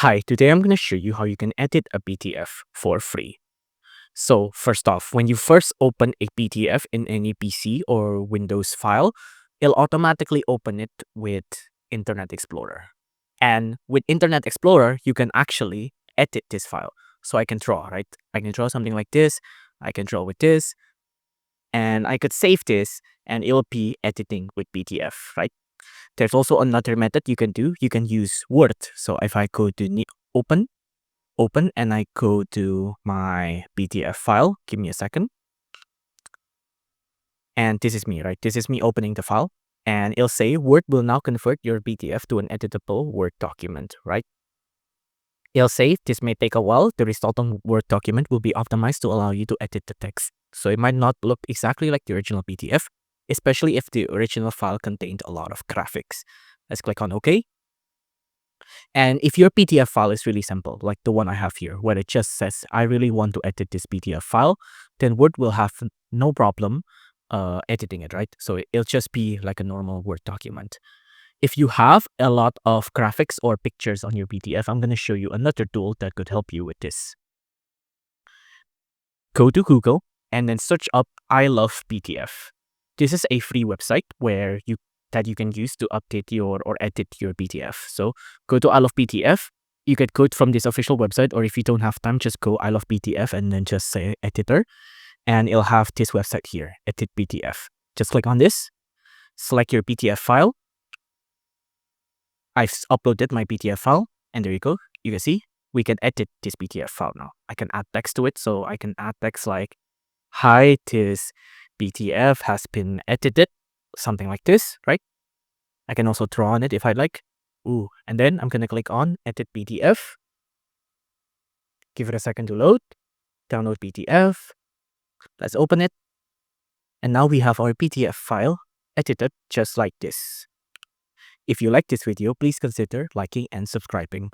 Hi, today I'm going to show you how you can edit a PDF for free. So first off, when you first open a PDF in any PC or Windows file, it'll automatically open it with Internet Explorer. And with Internet Explorer, you can actually edit this file. So I can draw, right? I can draw something like this. I can draw with this. And I could save this and it'll be editing with PDF, right? There's also another method you can do. You can use Word. So if I go to open, and I go to my PDF file, give me a second. And this is me, right? This is me opening the file. And it'll say Word will now convert your PDF to an editable Word document, right? It'll say this may take a while. The resulting Word document will be optimized to allow you to edit the text. So it might not look exactly like the original PDF, especially if the original file contained a lot of graphics. Let's click on OK. And if your PDF file is really simple, like the one I have here, where it just says, I really want to edit this PDF file, then Word will have no problem editing it, right? So it'll just be like a normal Word document. If you have a lot of graphics or pictures on your PDF, I'm going to show you another tool that could help you with this. Go to Google and then search up I Love PDF. This is a free website where you can use to update your or edit your PDF. So go to I Love PDF. You get code from this official website, or if you don't have time, just go I Love PDF and then just say editor, and it'll have this website here, edit PDF. Just click on this, select your PDF file. I've uploaded my PDF file, and there you go. You can see we can edit this PDF file now. I can add text to it, so I can add text like, "Hi, this PDF has been edited," something like this, right? I can also draw on it if I like. Ooh, and then I'm gonna click on Edit PDF. Give it a second to load. Download PDF. Let's open it. And now we have our PDF file edited just like this. If you like this video, please consider liking and subscribing.